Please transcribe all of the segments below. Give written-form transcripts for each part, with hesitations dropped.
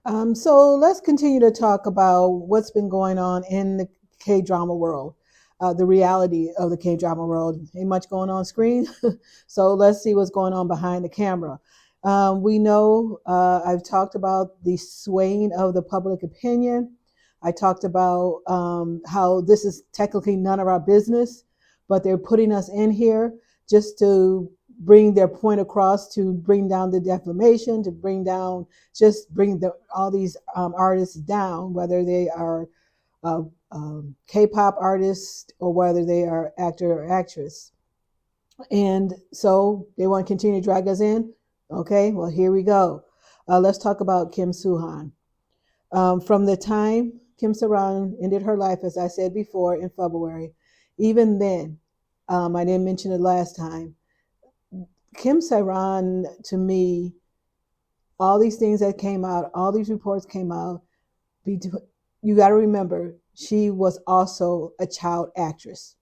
So let's continue to talk about what's been going on in the K drama world, the reality of the K drama world. Ain't much going on screen, so let's see what's going on behind the camera. We know I've talked about the swaying of the public opinion. I talked about how this is technically none of our business, but they're putting us in here just to bring their point across, to bring down the defamation, to bring down, just bring all these artists down, whether they are uh, K-pop artists or whether they are actor or actress. And so they want to continue to drag us in. Okay, well, here we go. Let's talk about Kim Soo-han. From the time Kim Saran ended her life, as I said before, in February, even then, I didn't mention it last time, Kim Saran, to me, all these things that came out, all these reports came out, you got to remember, she was also a child actress.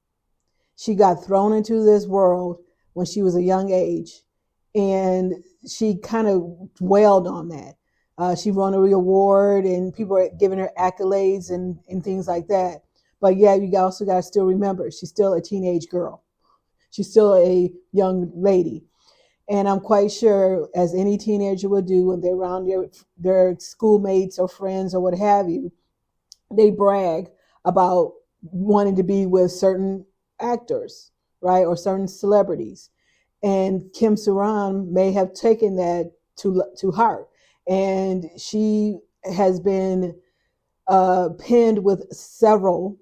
She got thrown into this world when she was a young age, and she kind of dwelled on that. She won a award, and people are giving her accolades and things like that. But yeah, you also got to still remember, she's still a teenage girl. She's still a young lady. And I'm quite sure, as any teenager would do when they're around their schoolmates or friends or what have you, they brag about wanting to be with certain actors, right, or certain celebrities. And Kim Saran may have taken that to heart, and she has been pinned with several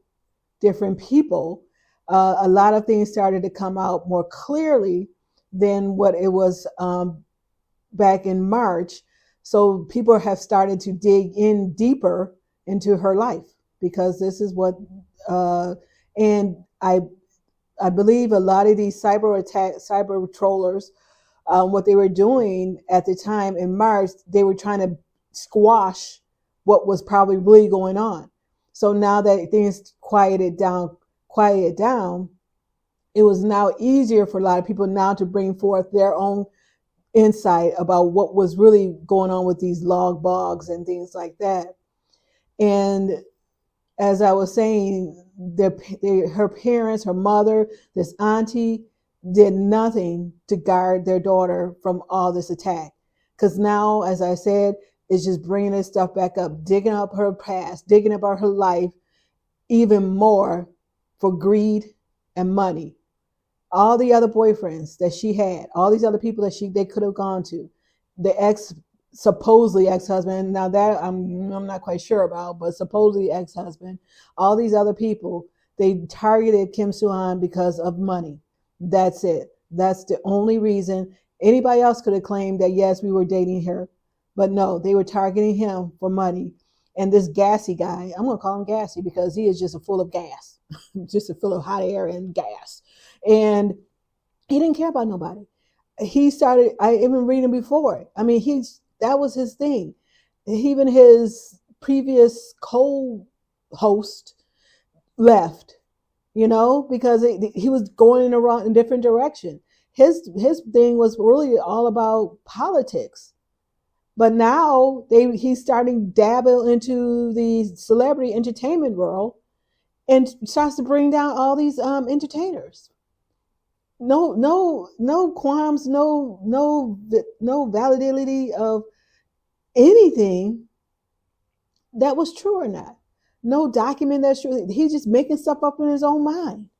different people. A lot of things started to come out more clearly than what it was back in March. So people have started to dig in deeper into her life, because this is what, and I believe a lot of these cyber trollers, what they were doing at the time in March, they were trying to squash what was probably really going on. So now that things quieted down, it was now easier for a lot of people now to bring forth their own insight about what was really going on with these log bogs and things like that. And as I was saying, her parents, her mother, this auntie, did nothing to guard their daughter from all this attack. Because now, as I said, it's just bringing this stuff back up, digging up her past, digging up her life even more for greed and money. All the other boyfriends that she had, all these other people that they could have gone to, the supposedly ex-husband. Now that I'm not quite sure about, but supposedly ex-husband, all these other people, they targeted Kim Soo-han because of money. That's it. That's the only reason. Anybody else could have claimed that yes, we were dating her, but no, they were targeting him for money. And this gassy guy, I'm gonna call him gassy because he is just full of gas, just full of hot air and gas. And he didn't care about nobody. He started, I even reading before. I mean, that was his thing. Even his previous co-host left, because he was going in a different direction. His thing was really all about politics. But now he's starting to dabble into the celebrity entertainment world and starts to bring down all these entertainers. No qualms, no validity of anything that was true or not. No document that's true. He's just making stuff up in his own mind.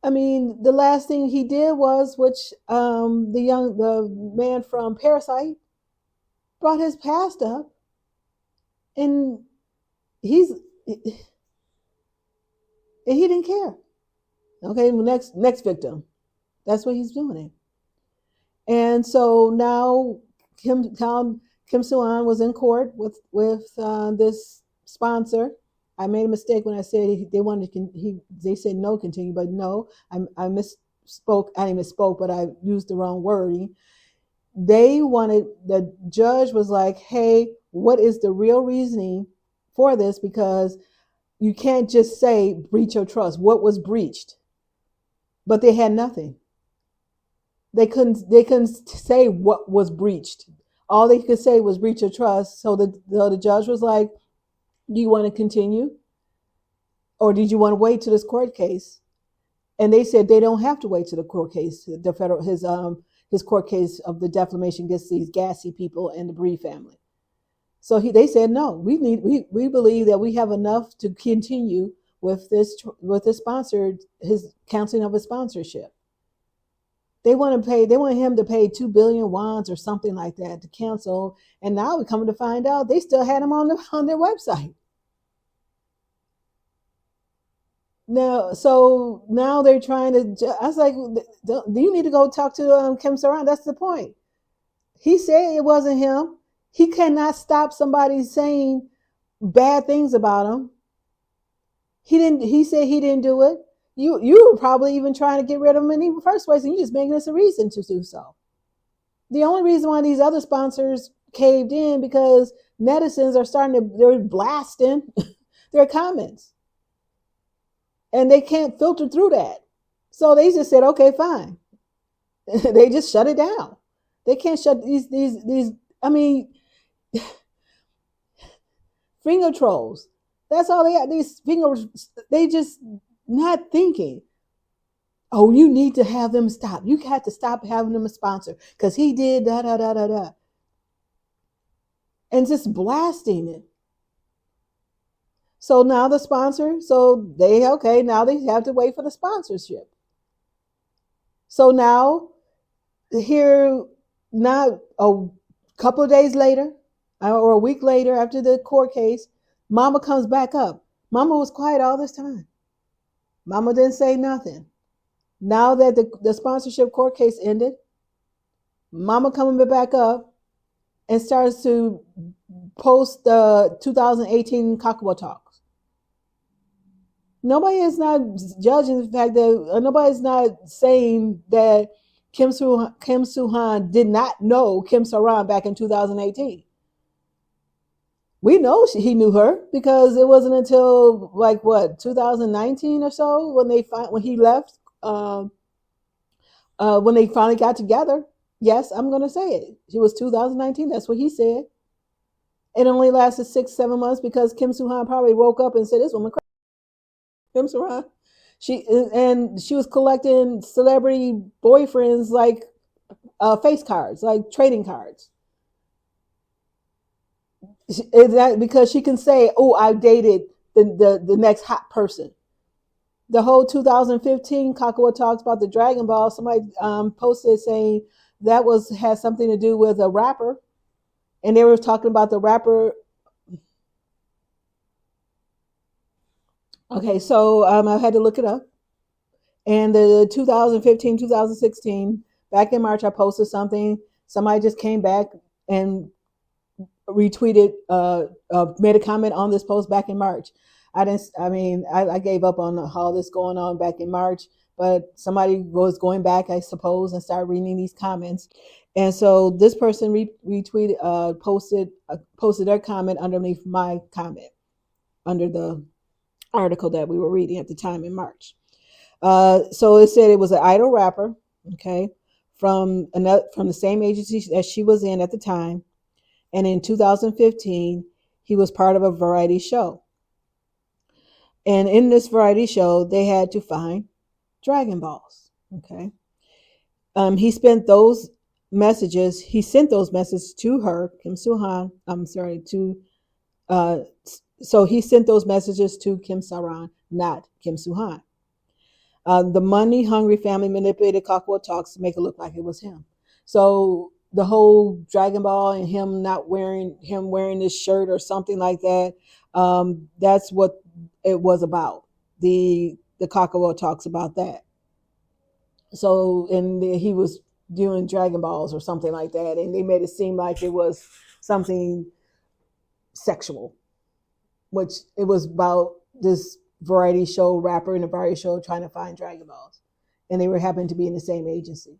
I mean, the last thing he did was, which the man from Parasite brought his past up, and he's and he didn't care. Okay, next victim. That's what he's doing. And so now Kim Soo-han was in court with this sponsor. I made a mistake when I said they said no continue, but no, I misspoke. I didn't misspoke, but I used the wrong wording. The judge was like, hey, what is the real reasoning for this? Because you can't just say breach of trust. What was breached? But they had nothing. They couldn't say what was breached. all they could say was breach of trust. So the judge was like, do you want to continue, or did you want to wait to this court case? And they said they don't have to wait to the court case, the federal his court case of the defamation against these gassy people and the Bree family. So they said no, we believe that we have enough to continue with this sponsored, his canceling of his sponsorship. They want him to pay 2 billion wons or something like that to cancel. And now we're coming to find out they still had him on their website. Now they're trying to. I was like, do you need to go talk to Kim Saran? That's the point. He said it wasn't him. He cannot stop somebody saying bad things about him. He didn't. He said he didn't do it. You were probably even trying to get rid of him in the first place, and you just making us a reason to do so. The only reason why these other sponsors caved in because netizens are they're blasting their comments. And they can't filter through that. So they just said, okay, fine. They just shut it down. They can't shut these I mean, finger trolls. That's all they got. These fingers, they just not thinking. Oh, you need to have them stop. You had to stop having them a sponsor because he did da da da da da. And just blasting it. So now the sponsor, now they have to wait for the sponsorship. So now, not a couple of days later, or a week later after the court case, Mama comes back up. Mama was quiet all this time. Mama didn't say nothing. Now that the sponsorship court case ended, Mama coming back up and starts to post the 2018 Kakao Talks. Nobody is not judging the fact that nobody's not saying that Kim Soo-han did not know Kim Saran back in 2018. We know he knew her because it wasn't until 2019 or so when he left when they finally got together. Yes, I'm going to say it. It was 2019. That's what he said. It only lasted 6-7 months because Kim Soo-han probably woke up and said, "This woman." Kim Saran. She was collecting celebrity boyfriends like face cards, like trading cards. Because she can say, "Oh, I dated the next hot person." The whole 2015 Kakao Talks about the Dragon Ball, somebody posted saying that had something to do with a rapper, and they were talking about the rapper. Okay, so I had to look it up. And the 2015, 2016, back in March, I posted something. Somebody just came back and retweeted, made a comment on this post back in March. I gave up on all this going on back in March, but somebody was going back, I suppose, and started reading these comments. And so this person retweeted, posted their comment underneath my comment, under the article that we were reading at the time in March. So it said it was an idol rapper, okay, from the same agency that she was in at the time. And in 2015, he was part of a variety show. And in this variety show, they had to find Dragon Balls, okay. He sent those messages to her, Kim Soo-han. So he sent those messages to Kim Saran, not Kim Soo-han. The money-hungry family manipulated Kakao Talks to make it look like it was him. So the whole Dragon Ball and him wearing this shirt or something like that, that's what it was about. The Kakao Talks about that. So, and he was doing Dragon Balls or something like that, and they made it seem like it was something sexual, which it was about this variety show rapper in a variety show trying to find Dragon Balls, and they were happened to be in the same agency.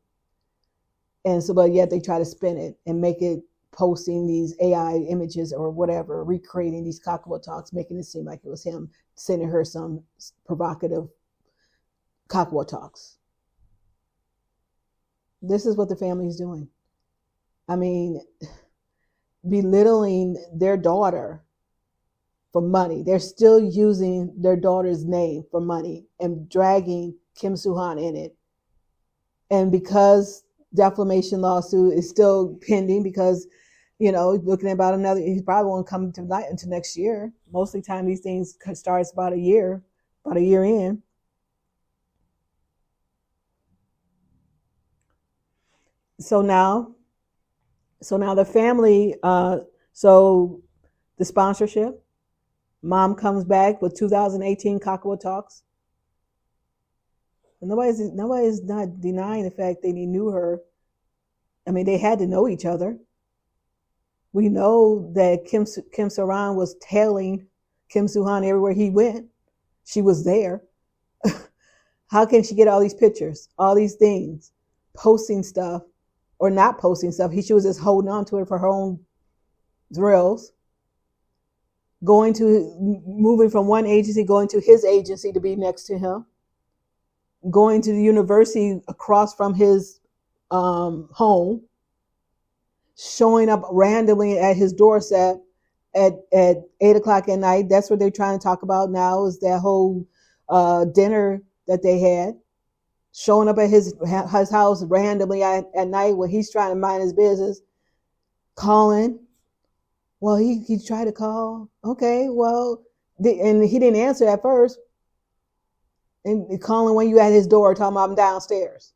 And so, but yet they try to spin it and make it posting these AI images or whatever, recreating these Kakao Talks, making it seem like it was him sending her some provocative Kakao Talks. This is what the family is doing. I mean, belittling their daughter for money. They're still using their daughter's name for money and dragging Kim Soo-han in it. And because defamation lawsuit is still pending, because looking at about another, he probably won't come to light until next year. Most of the time, these things starts about a year in. So now the family, so the sponsorship, mom comes back with 2018 Kakao Talks. Nobody's not denying the fact that he knew her. I mean, they had to know each other. We know that Kim Soo-ran was tailing Kim Soo-han everywhere he went. She was there. How can she get all these pictures, all these things, posting stuff or not posting stuff? She was just holding on to it for her own thrills. Moving from one agency, going to his agency to be next to him. Going to the university across from his home. Showing up randomly at his doorstep at 8:00 at night. That's what they're trying to talk about now, is that whole dinner that they had. Showing up at his house randomly at night when he's trying to mind his business. Calling. Well, he tried to call. Okay, well, and he didn't answer at first. And calling when you at his door, talking about I'm downstairs.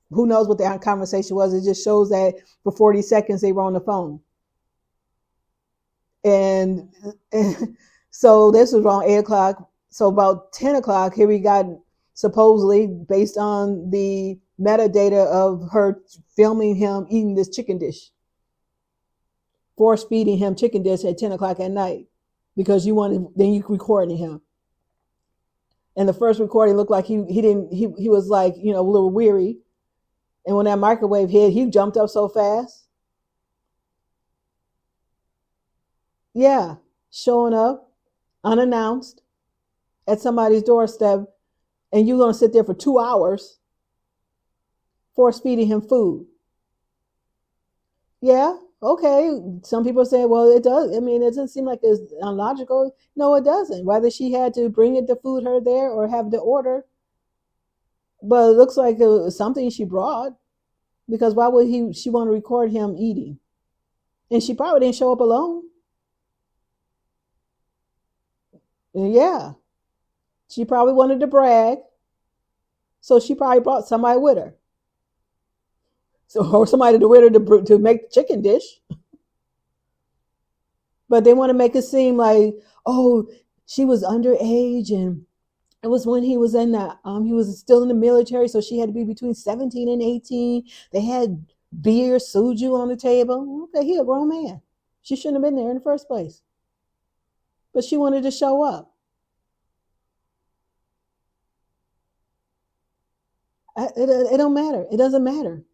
Who knows what their conversation was? It just shows that for 40 seconds they were on the phone. And so this was around 8:00. So about 10:00, here we got, supposedly, based on the metadata of her filming him eating this chicken dish. Force feeding him chicken dish at 10:00 at night. Because then you recording him. And the first recording looked like he was like, a little weary. And when that microwave hit, he jumped up so fast. Yeah, showing up unannounced at somebody's doorstep, and you're going to sit there for 2 hours force feeding him food. Yeah, okay. Some people say, well, it does. I mean, it doesn't seem like it's illogical. No, it doesn't. Whether she had to bring the food her there or have to order. But it looks like it was something she brought, because why would she want to record him eating? And she probably didn't show up alone. And yeah, she probably wanted to brag, so she probably brought somebody with her. Or somebody with her to make the chicken dish. But they want to make it seem like, oh, she was underage, and it was when he was he was still in the military, so she had to be between 17 and 18. They had beer, soju on the table. Okay, he a grown man. She shouldn't have been there in the first place. But she wanted to show up. It don't matter. It doesn't matter.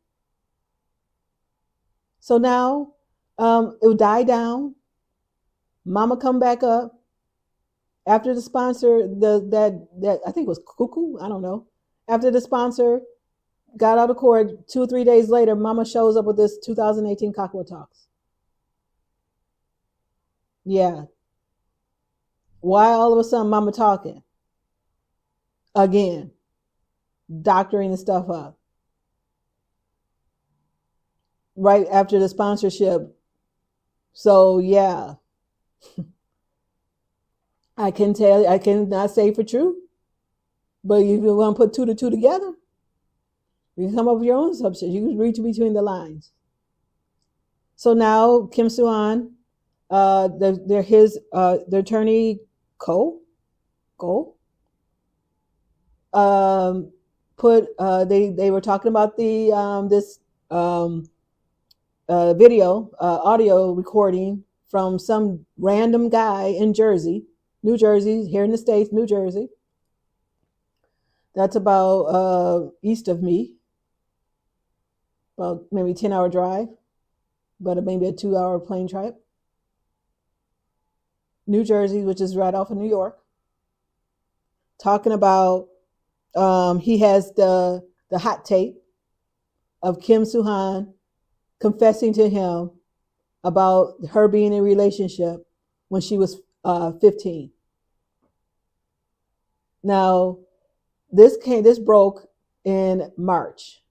So now it will die down. Mama come back up. After the sponsor, that I think it was Cuckoo, I don't know. After the sponsor got out of court, 2 or 3 days later, Mama shows up with this 2018 Kakao Talks. Yeah. Why all of a sudden Mama talking? Again, doctoring the stuff up. Right after the sponsorship. So yeah. I cannot say for true, but if you want to put 2 to 2 together, you can come up with your own assumptions. You can read between the lines. So now Kim Soo-han, the attorney Ko, they were talking about this video audio recording from some random guy in New Jersey, here in the States, New Jersey. That's about east of me, about maybe 10-hour drive, but maybe a 2-hour plane trip. New Jersey, which is right off of New York. Talking about he has the hot tape of Kim Soo-han confessing to him about her being in a relationship when she was 15. Now, this broke in March.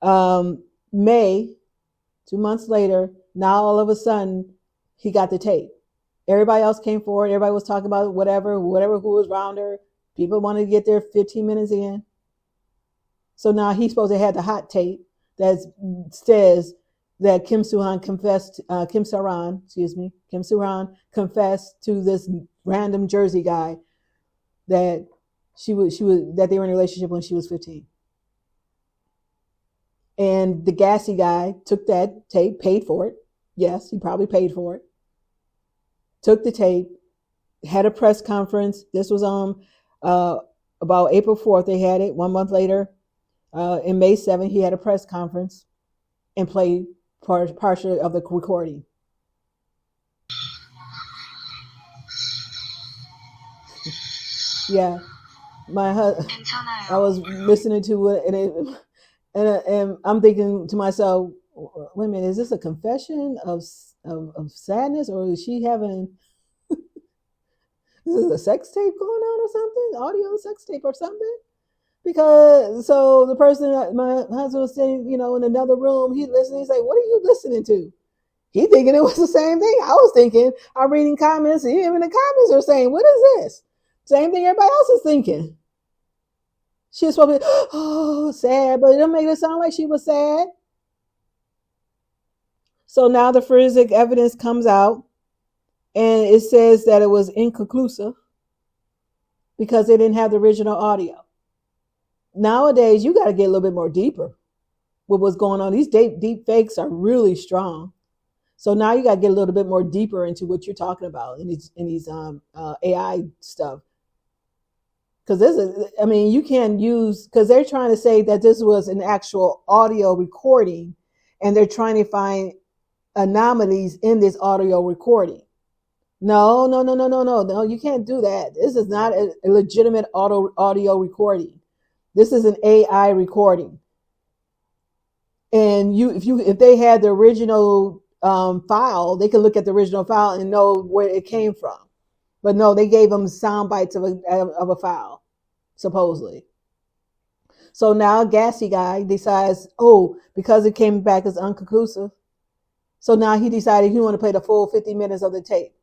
May, 2 months later, now all of a sudden he got the tape. Everybody else came forward. Everybody was talking about whatever who was around her. People wanted to get their 15 minutes in. So now he's supposed to have the hot tape that says that Kim Soo-han confessed, Kim Soo-ran confessed to this random Jersey guy that that they were in a relationship when she was 15. And the gassy guy took that tape, paid for it. Yes, he probably paid for it. Took the tape, had a press conference. This was on about April 4th. They had it. 1 month later, in May 7th, he had a press conference and played partial of the recording. Yeah, I was listening to it, and I'm thinking to myself, wait a minute, is this a confession of sadness, or is she having this is a sex tape going on or something, audio sex tape or something? Because so the person that my husband was sitting, in another room, he listening. He's like, "What are you listening to?" He thinking it was the same thing. I was thinking. I'm reading comments, and even the comments are saying, "What is this?" Same thing everybody else is thinking. She was supposed to be, oh, sad, but it don't make it sound like she was sad. So now the forensic evidence comes out, and it says that it was inconclusive because they didn't have the original audio. Nowadays, you got to get a little bit more deeper with what's going on. These deep fakes are really strong. So now you got to get a little bit more deeper into what you're talking about in these AI stuff. Because you can use, because they're trying to say that this was an actual audio recording, and they're trying to find anomalies in this audio recording. No, you can't do that. This is not a legitimate audio recording. This is an AI recording. And if they had the original file, they could look at the original file and know where it came from. But no, they gave them sound bites of a file, supposedly. So now Gassy guy decides, because it came back as unconclusive, so now he decided he wanted to play the full 50 minutes of the tape.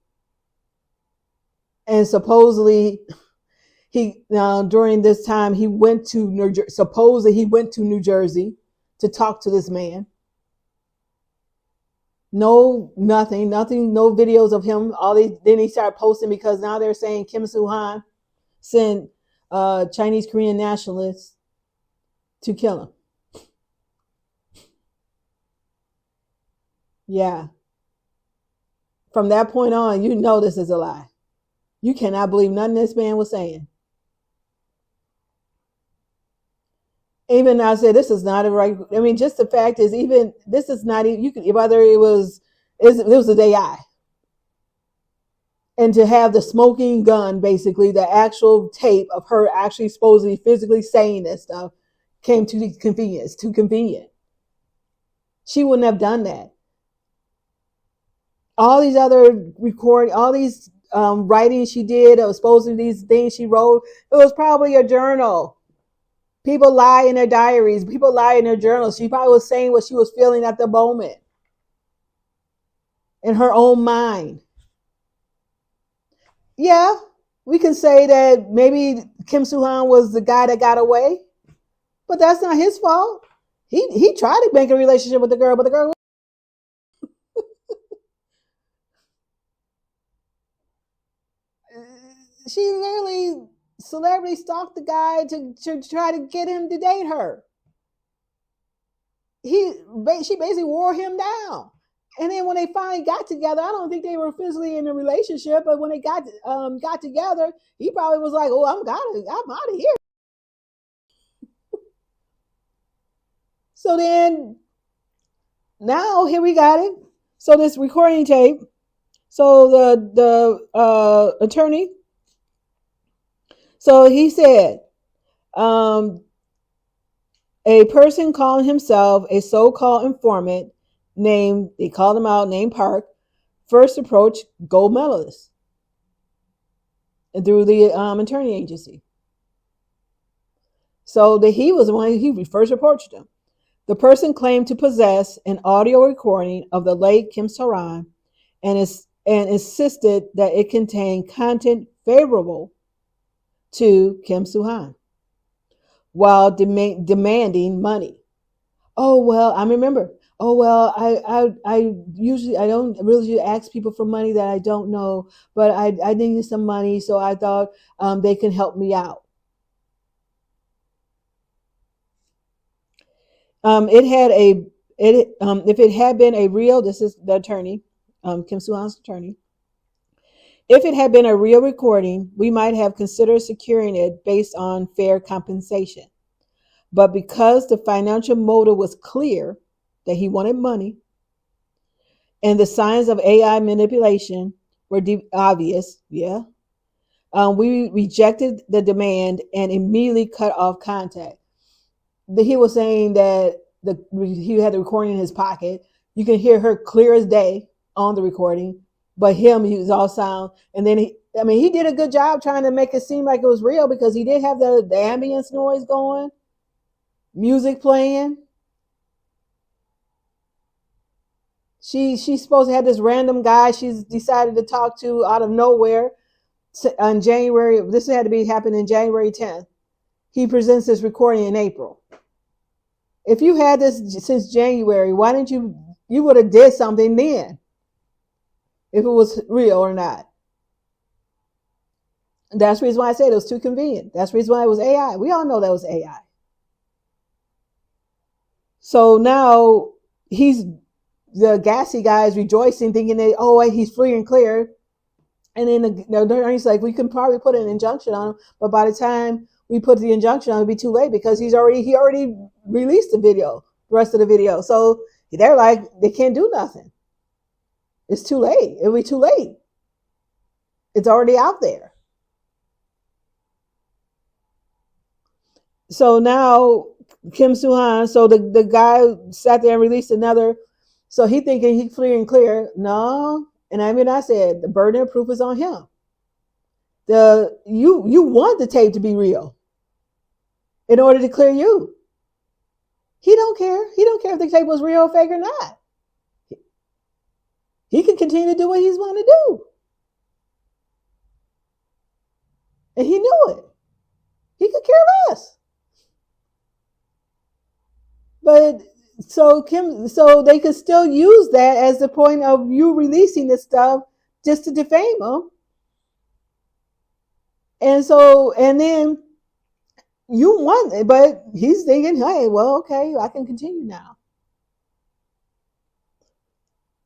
And supposedly during this time he went to New Jersey to talk to this man. Nothing, no videos of him. Then he started posting, because now they're saying Kim Soo-han sent Chinese Korean nationalists to kill him. Yeah. From that point on, this is a lie. You cannot believe nothing this man was saying. Even I said, this is not a right. Just the fact is, even this is not even, you could, whether it was an AI. And to have the smoking gun, basically the actual tape of her actually supposedly physically saying this stuff, came too convenient. She wouldn't have done that. All these other all these writings she did, it was supposedly these things she wrote, it was probably a journal. People lie in their diaries. People lie in their journals. She probably was saying what she was feeling at the moment in her own mind. Yeah, we can say that maybe Kim Soo-han was the guy that got away, but that's not his fault. He tried to make a relationship with the girl, but the girl she literally celebrity stalked the guy to try to get him to date her. She basically wore him down. And then when they finally got together, I don't think they were physically in a relationship, but when they got together, he probably was like, "Oh, I'm out of here." So then, now here we got it. So this recording tape. So the attorney. So he said, a person calling himself a so-called informant they called him out, named Park, first approached gold medalists through the attorney agency. So that he was the one he first approached him. The person claimed to possess an audio recording of the late Kim Saran and insisted that it contained content favorable to Kim Soo-han while demanding money. Oh, well, I remember. Oh, well, I don't really ask people for money that I don't know, but I needed some money, so I thought they can help me out. It had a it if it had been a real, this is the attorney, Kim Soo-han's attorney. If it had been a real recording, we might have considered securing it based on fair compensation. But because the financial motive was clear, that he wanted money, and the signs of AI manipulation were obvious, we rejected the demand and immediately cut off contact. He was saying that he had the recording in his pocket. You can hear her clear as day on the recording, but he was all sound. And then he did a good job trying to make it seem like it was real, because he did have the ambience noise going, music playing. She's supposed to have this random guy she's decided to talk to out of nowhere on January. This had to be happening January 10th. He presents this recording in April. If you had this since January, why didn't you would have did something then, if it was real or not? That's the reason why I said it was too convenient. That's the reason why it was AI. We all know that was AI. So now the gassy guy is rejoicing, thinking that, he's free and clear. And then the attorney's like, we can probably put an injunction on him, but by the time we put the injunction on, it'll be too late, because he already released the rest of the video. So they're like, they can't do nothing. It's too late. It'll be too late. It's already out there. So now Kim Soo-han, so the guy sat there and released another. So he thinking he's free and clear. No. And I said, the burden of proof is on him. You want the tape to be real in order to clear you. He don't care. He don't care if the tape was real or fake or not. He can continue to do what he's want to do. And he knew it. He could care less. But so they could still use that as the point of you releasing this stuff just to defame him. And then you want it, but he's thinking, hey, well, okay, I can continue now.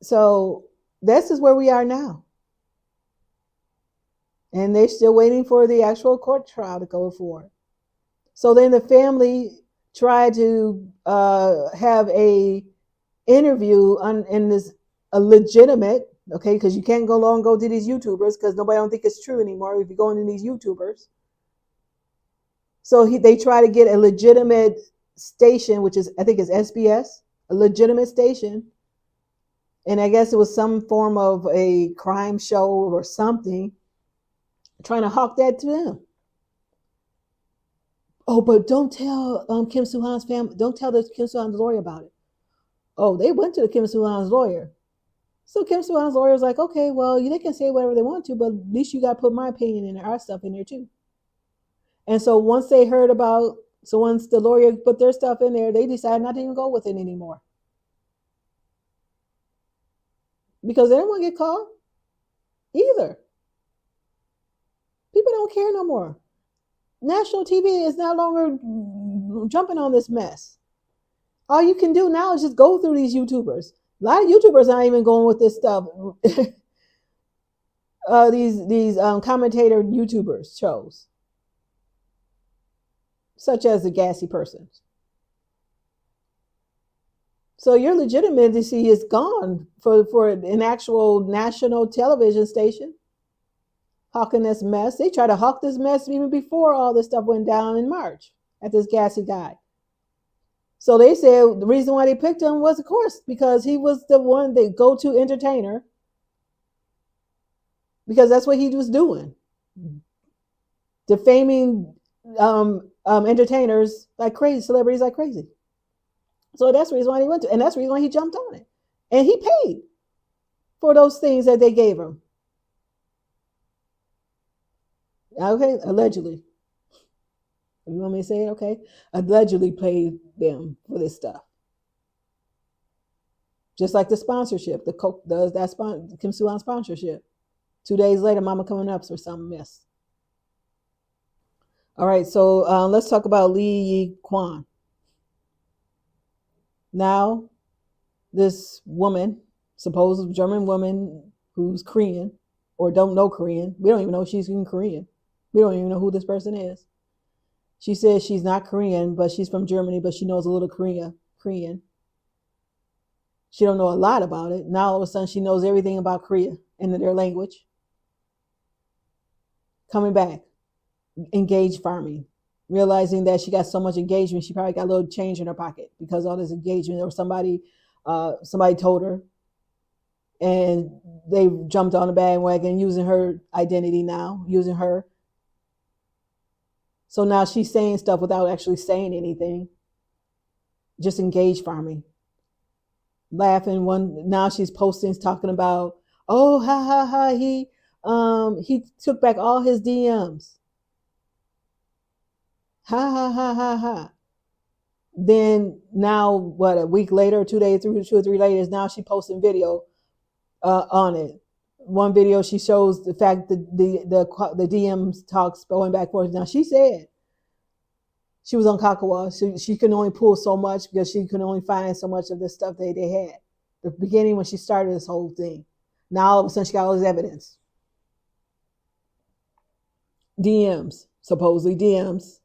So this is where we are now. And they're still waiting for the actual court trial to go forward. So then the family tried to have a interview in this a legitimate, okay, because you can't go to these YouTubers, because nobody don't think it's true anymore if you're going to these YouTubers. So they try to get a legitimate station, which is, I think it's SBS, a legitimate station. And I guess it was some form of a crime show or something, trying to hawk that to them. Oh, but don't tell Kim Soo-han's family, don't tell the Kim Soo-han's lawyer about it. Oh, they went to the Kim Soo-han's lawyer. So Kim Soo-han's lawyer was like, okay, well, they can say whatever they want to, but at least you got to put my opinion in there, our stuff in there too. And so once the lawyer put their stuff in there, they decided not to even go with it anymore. Because they didn't want to get caught either. People don't care no more. National TV is no longer jumping on this mess. All you can do now is just go through these YouTubers. A lot of YouTubers aren't even going with this stuff. These commentator YouTubers shows, such as the gassy persons. So your legitimacy is gone for an actual national television station. Hawking this mess. They tried to hawk this mess even before all this stuff went down in March at this gassy guy. So they said the reason why they picked him was, of course, because he was the one, the go-to entertainer, because that's what he was doing, defaming entertainers like crazy, celebrities like crazy. So that's the reason why he went to, and that's the reason why he jumped on it, and he paid for those things that they gave him. Okay, allegedly. If you want me to say it, okay, allegedly paid them for this stuff. Just like the sponsorship, the Coke does that Kim Soo-hyun sponsorship. 2 days later, Mama coming up for some mess. All right, so let's talk about Lee Yi Kwan. Now, this woman, supposed German woman who's Korean or don't know Korean, we don't even know if she's in Korean. We don't even know who this person is. She says she's not Korean, but she's from Germany, but she knows a little Korean. She don't know a lot about it. Now all of a sudden she knows everything about Korea and their language. Coming back, engaged farming, realizing that she got so much engagement, she probably got a little change in her pocket because all this engagement, or somebody told her, and they jumped on the bandwagon using her identity now, using her. So now she's saying stuff without actually saying anything. Just engaged farming. Laughing now she's posting talking about, oh, ha ha ha, he took back all his DMs. Ha ha ha ha ha. Then now, what, a week later, 2 days, 2 or 3 later, now she posting video on it. One video she shows the fact that the DMs talks going back and forth. Now she said she was on Kakawa. She could only pull so much because she could only find so much of the stuff they had. The beginning when she started this whole thing. Now all of a sudden she got all this evidence. DMs, supposedly DMs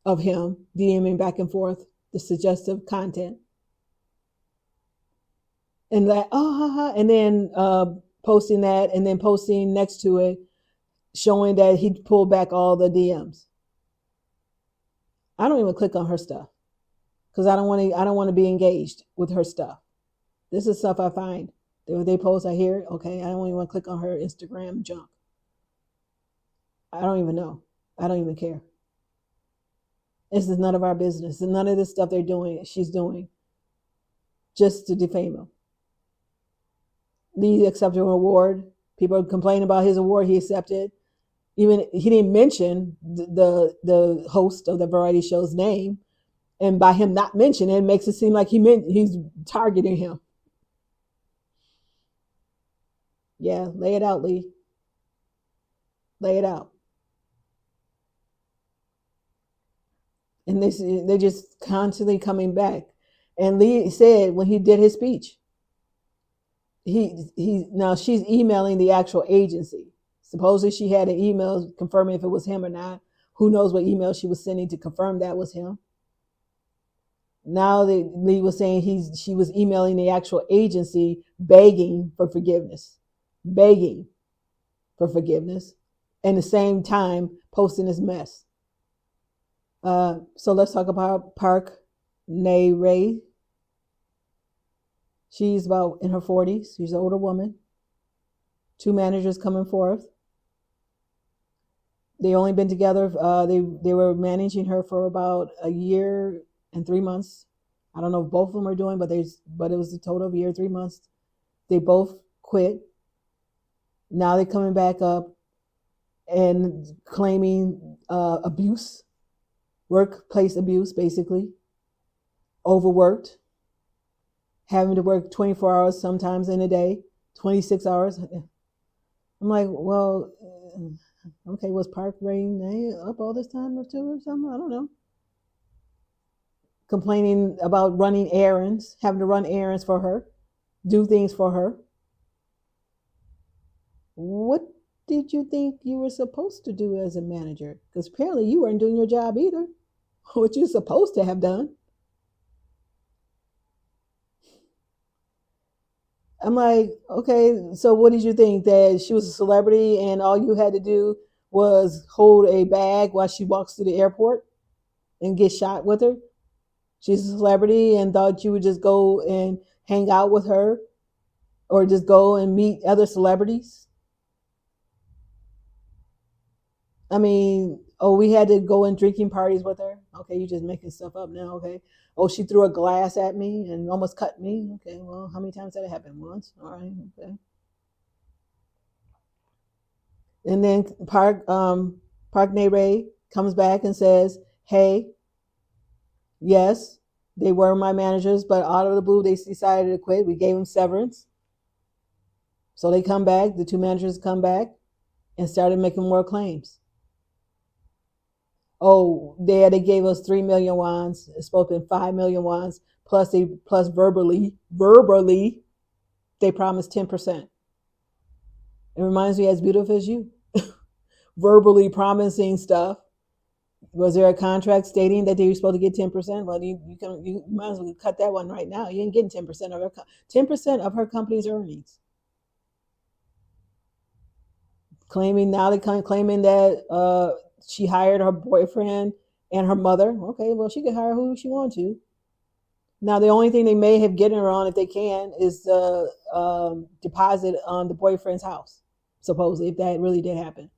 of him DMing back and forth the suggestive content. And like, oh, and then posting that, and then posting next to it, showing that he pulled back all the DMs. I don't even click on her stuff because I don't want to be engaged with her stuff. This is stuff I find. They post, I hear it. Okay, I don't even want to click on her Instagram junk. I don't even know. I don't even care. This is none of our business. And none of this stuff she's doing, just to defame him. Lee accepted an award. People complain about his award he accepted. Even he didn't mention the host of the variety show's name, and by him not mentioning it makes it seem like he's targeting him. Yeah, lay it out, Lee. Lay it out. And they're just constantly coming back. And Lee said when he did his speech, now she's emailing the actual agency. Supposedly she had an email confirming if it was him or not. Who knows what email she was sending to confirm that was him. Now Lee was saying she was emailing the actual agency begging for forgiveness. Begging for forgiveness. And at the same time posting this mess. So let's talk about Park Nae-rae. She's about in her 40s. She's an older woman. 2 managers coming forth. They only been together. They were managing her for about a year and 3 months. I don't know if both of them are doing, but it was a total of a year, 3 months. They both quit. Now they're coming back up and claiming abuse, workplace abuse, basically. Overworked, having to work 24 hours sometimes in a day, 26 hours. I'm like, well, okay, was Park Nae-rae up all this time or two or something? I don't know. Complaining about running errands, having to run errands for her, do things for her. What did you think you were supposed to do as a manager? Because apparently you weren't doing your job either. What you're supposed to have done. I'm like, okay, so what did you think? That she was a celebrity and all you had to do was hold a bag while she walks through the airport and get shot with her? She's a celebrity and thought you would just go and hang out with her or just go and meet other celebrities. I mean, oh, we had to go in drinking parties with her. Okay, you just making stuff up now. Okay. Oh, she threw a glass at me and almost cut me. Okay, well, how many times did that happen? Once. All right. Okay. And then Park Ne comes back and says, "Hey, yes, they were my managers, but out of the blue, they decided to quit. We gave them severance, so they come back. The two managers come back and started making more claims. Oh, they gave us 3 million wands. It's supposed to be 5 million wands. Plus verbally they promised 10%. It reminds me as beautiful as you, verbally promising stuff. Was there a contract stating that they were supposed to get 10%? Well, you might as well cut that one right now. You ain't getting 10% of her 10% of her company's earnings. Claiming that she hired her boyfriend and her mother. Okay, well, she can hire who she wants to. Now, the only thing they may have getting her on, if they can, is the deposit on the boyfriend's house, supposedly, if that really did happen.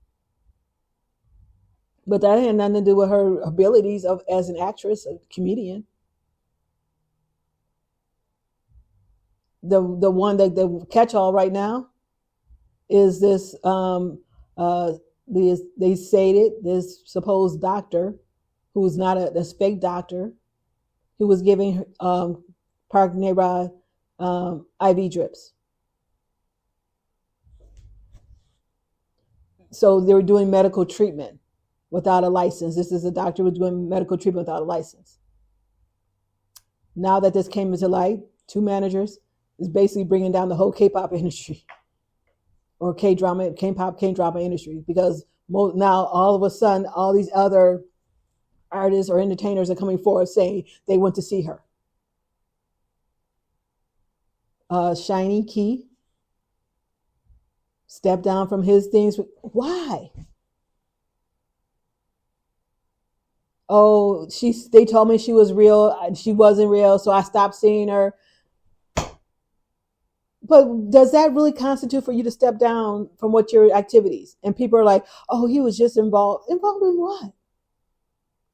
But that had nothing to do with her abilities as an actress, a comedian. The one that the catch-all right now is this they stated this supposed doctor who's not this fake doctor who was giving Park Ne IV drips. So they were doing medical treatment without a license. This is a doctor who was doing medical treatment without a license. Now that this came into light, two managers is basically bringing down the whole K-pop industry or K-drama industry, because now all of a sudden all these other artists or entertainers are coming forward saying they want to see her. Shiny Key stepped down from his things. Why? Oh, they told me she was real. She wasn't real, so I stopped seeing her. But does that really constitute for you to step down from what your activities? And people are like, oh, he was just involved. Involved in what?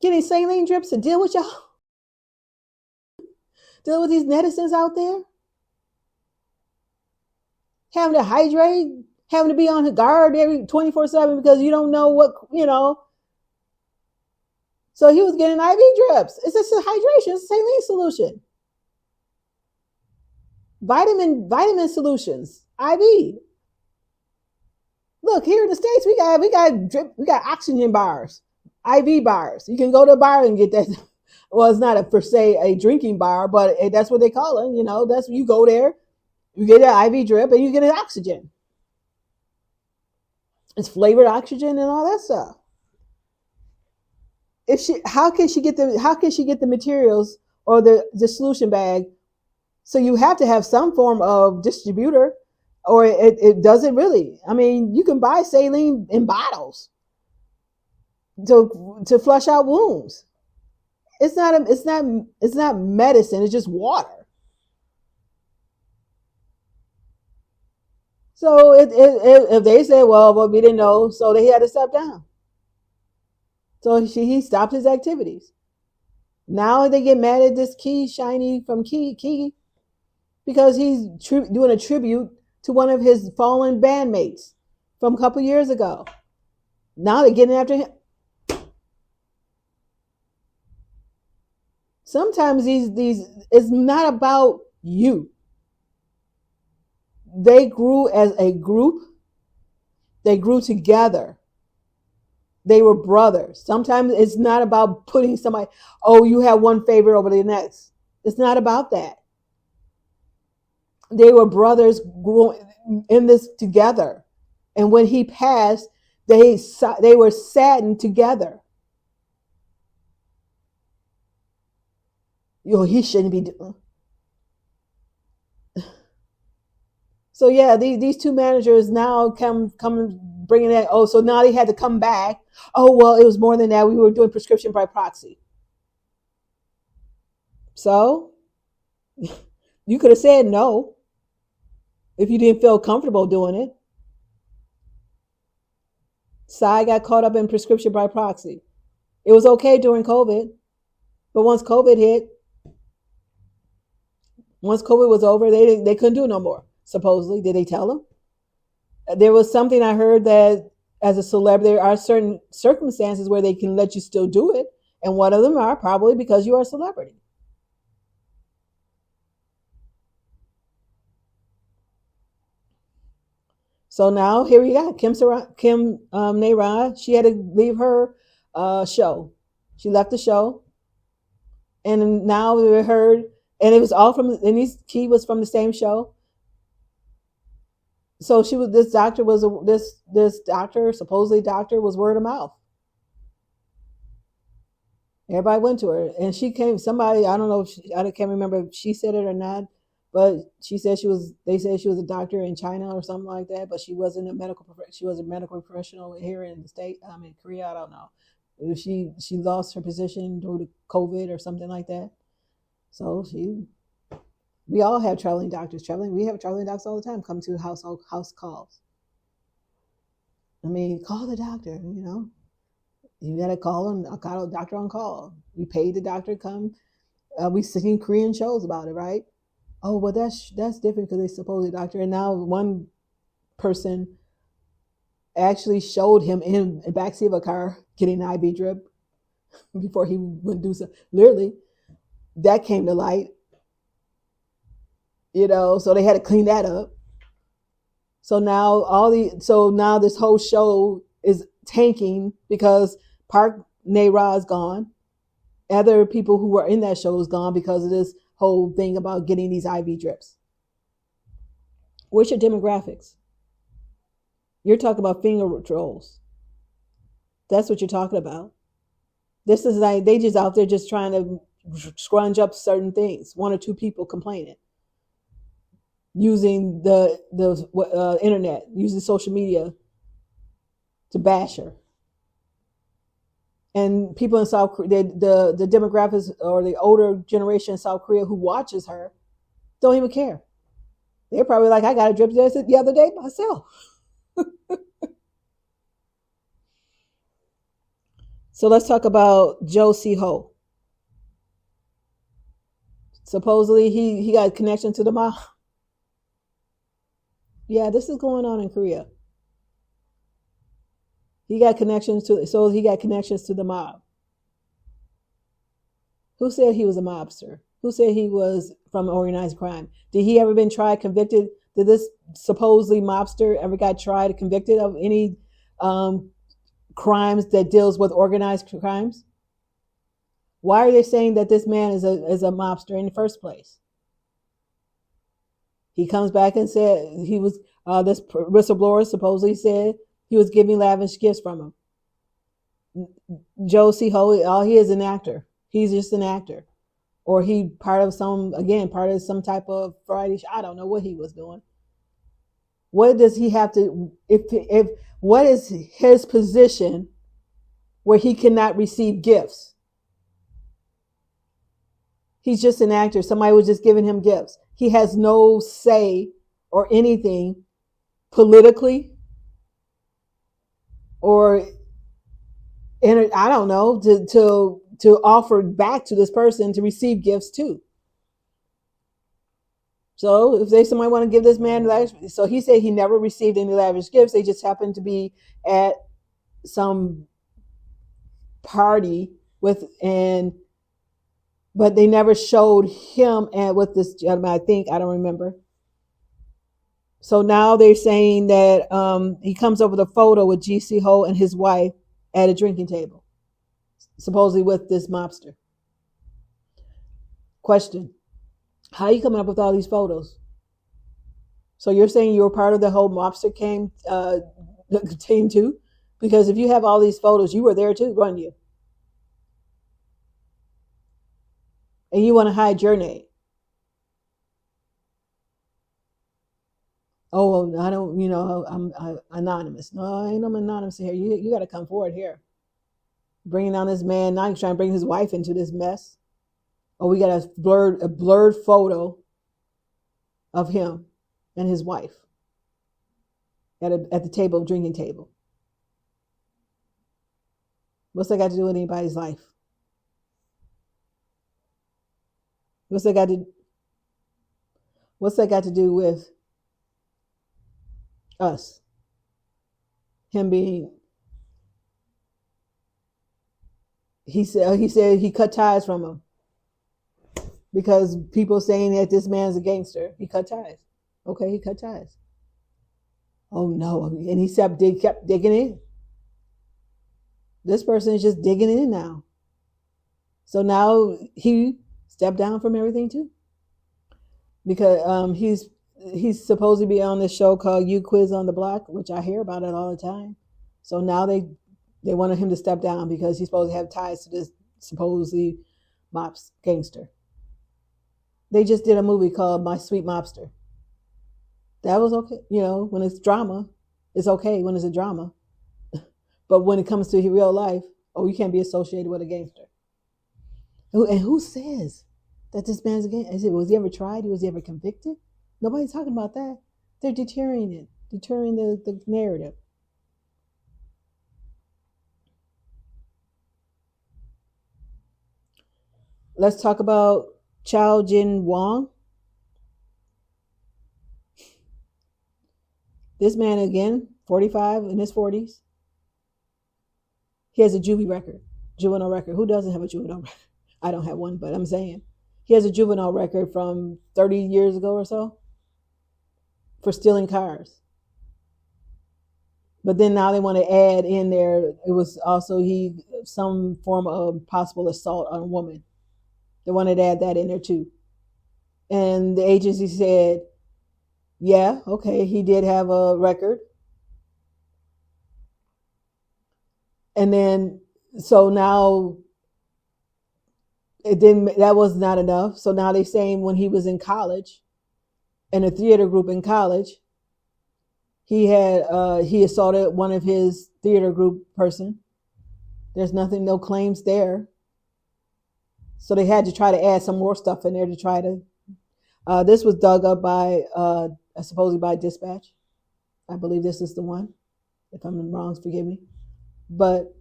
Getting saline drips to deal with y'all? Deal with these netizens out there? Having to hydrate? Having to be on guard every 24/7 because you don't know what, So he was getting IV drips. It's just a hydration. It's a saline solution. Vitamin solutions, IV. Look, here in the States, we got oxygen bars, IV bars. You can go to a bar and get that. Well, it's not per se a drinking bar, but that's what they call it. That's you go there, you get an IV drip, and you get an oxygen. It's flavored oxygen and all that stuff. How can she get the materials or the solution bag? So you have to have some form of distributor, or it doesn't really. I mean, you can buy saline in bottles to flush out wounds. It's not medicine. It's just water. So if they say, well, we didn't know, so they had to step down. So he stopped his activities. Now they get mad at this Shiny from Key, because he's doing a tribute to one of his fallen bandmates from a couple years ago. Now they're getting after him. Sometimes these it's not about you. They grew as a group. They grew together. They were brothers. Sometimes it's not about putting somebody, oh, you have one favorite over the next. It's not about that. They were brothers growing in this together. And when he passed, they were saddened together. He shouldn't be doing. So yeah, these two managers now come bringing that. Oh, so now they had to come back. Oh, well, it was more than that. We were doing prescription by proxy. So you could have said no if you didn't feel comfortable doing it. Psy got caught up in prescription by proxy. It was okay during COVID, but once COVID was over, they couldn't do no more. Supposedly, did they tell them? There was something I heard that as a celebrity, there are certain circumstances where they can let you still do it, and one of them are probably because you are a celebrity. So now here we got Kim Nara. She had to leave her show. She left the show, and now we heard, and it was all from, and he was from the same show. So she was, this doctor, supposedly doctor, was word of mouth. Everybody went to her, and she came. Somebody, I don't know, I can't remember if she said it or not, but she said she was. They said she was a doctor in China or something like that, but she wasn't a medical. She was a medical professional here in the state. I mean, Korea. I don't know. She lost her position due to COVID or something like that. So we all have traveling doctors. We have traveling doctors all the time. Come to house calls. I mean, call the doctor. You gotta call him. I got a doctor on call. You paid the doctor to come. We seen Korean shows about it, right? Oh, well, that's different because they supposedly doctor. And now one person actually showed him in the backseat of a car getting an IV drip before he would do so. Literally, that came to light. So they had to clean that up. So now this whole show is tanking because Park Ne-ra is gone. Other people who were in that show is gone because of this whole thing about getting these IV drips. What's your demographics? You're talking about finger trolls. That's what you're talking about. This is like they just out there just trying to scrunch up certain things. One or two people complaining, using the internet, using social media to bash her. And people in South Korea, the demographics or the older generation in South Korea who watches her don't even care. They're probably like, I got a drip test the other day myself. So let's talk about Joe Si-ho. Supposedly he got a connection to the mob. Yeah, this is going on in Korea. He got connections to the mob. Who said he was a mobster? Who said he was from organized crime? Did he ever been tried, convicted? Did this supposedly mobster ever got tried, convicted of any crimes that deals with organized crimes? Why are they saying that this man is a mobster in the first place? He comes back and said he was this whistleblower supposedly said he was giving lavish gifts from him. Joe Si-ho, all he is an actor. He's just an actor, or he part of some type of variety show. I don't know what he was doing. What does he have to? If what is his position where he cannot receive gifts? He's just an actor. Somebody was just giving him gifts. He has no say or anything politically or I don't know, to offer back to this person to receive gifts too. So if somebody want to give this man lavish, so he said he never received any lavish gifts. They just happened to be at some party but they never showed him and with this gentleman. I don't remember. So now they're saying that he comes over the photo with Ji Si-ho and his wife at a drinking table, supposedly with this mobster. Question: how are you coming up with all these photos? So you're saying you were part of the whole mobster team too? Because if you have all these photos, you were there too, weren't you? And you want to hide your name. Oh, I don't, I'm anonymous. No, I ain't no anonymous here. You got to come forward here. Bringing on this man, now he's trying to bring his wife into this mess. Oh, we got a blurred photo of him and his wife at the table, drinking table. What's that got to do with anybody's life? What's that got to What's that got to do with us? Him being he said he cut ties from him because people saying that this man's a gangster. He cut ties. Okay, he cut ties. Oh no! And he kept digging in. This person is just digging in now. So now he stepped down from everything too, because he's supposed to be on this show called You Quiz on the Block, which I hear about it all the time. So now they wanted him to step down because he's supposed to have ties to this supposedly mops gangster. They just did a movie called My Sweet Mobster. That was okay. When it's drama, it's okay when it's a drama. But when it comes to real life, you can't be associated with a gangster. And who says that this man's a gangster? Was he ever tried? Was he ever convicted? Nobody's talking about that. They're deterring the narrative. Let's talk about Chow Jin Wong. This man, again, 45, in his 40s. He has a juvenile record. Who doesn't have a juvenile record? I don't have one, but I'm saying. He has a juvenile record from 30 years ago or so for stealing cars. But then now they want to add in there, it was also some form of possible assault on a woman. They wanted to add that in there too. And the agency said, yeah, okay, he did have a record. And then, so now that was not enough. So now they're saying when he was in college, in a theater group in college, he assaulted one of his theater group person. There's no claims there. So they had to try to add some more stuff in there to try to, this was dug up by, supposedly by Dispatch. I believe this is the one. If I'm wrong, forgive me. But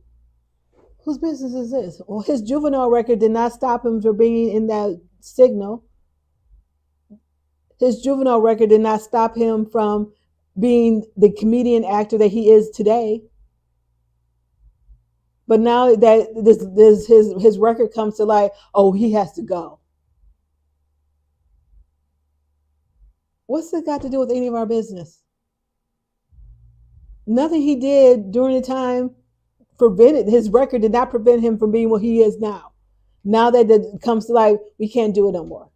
whose business is this? Well, his juvenile record did not stop him from being in that signal. His juvenile record did not stop him from being the comedian actor that he is today. But now that his record comes to light, he has to go. What's it got to do with any of our business? Nothing he did during the time his record did not prevent him from being what he is now. Now that it comes to light, we can't do it no more.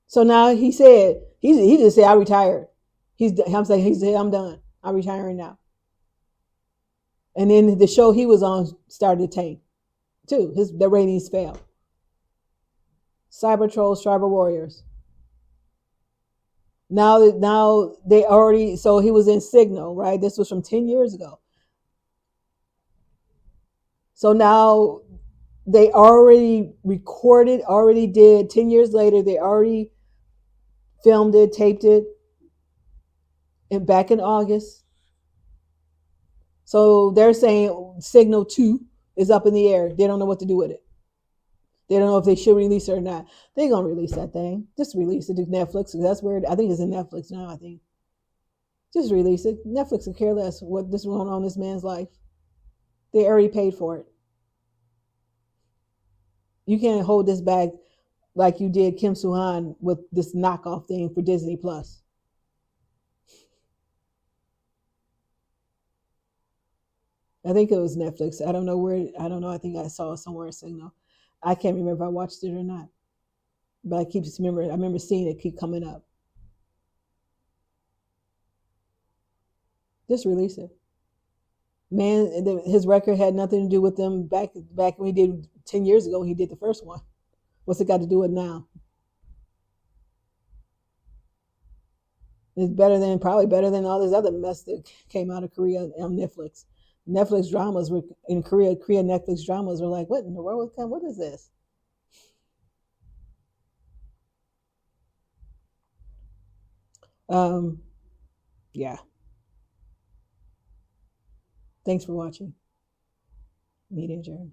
So now he said, he just said, I retired. He said, I'm done. I'm retiring now. And then the show he was on started to tank too. The ratings fell. Cyber trolls, cyber warriors. Now they already, so he was in Signal, right? This was from 10 years ago. So now they already recorded, already did, 10 years later, they already filmed it, taped it, and back in August. So they're saying Signal 2 is up in the air. They don't know what to do with it. They don't know if they should release it or not. They're going to release that thing. Just release it to Netflix. That's where I think it's in Netflix now, I think. Just release it. Netflix will care less what this going on in this man's life. They already paid for it. You can't hold this back like you did Kim Soo-han with this knockoff thing for Disney Plus. I think it was Netflix. I don't know. I think I saw it somewhere in Signal. I can't remember if I watched it or not. But I remember seeing it keep coming up. Just release it. Man, his record had nothing to do with them back when he did 10 years ago. He did the first one. What's it got to do with now? It's probably better than all this other mess that came out of Korea on Netflix. Netflix dramas were in Korea. Korean Netflix dramas were like, what in the world? What is this? Um, yeah. Thanks for watching. Media adjourned.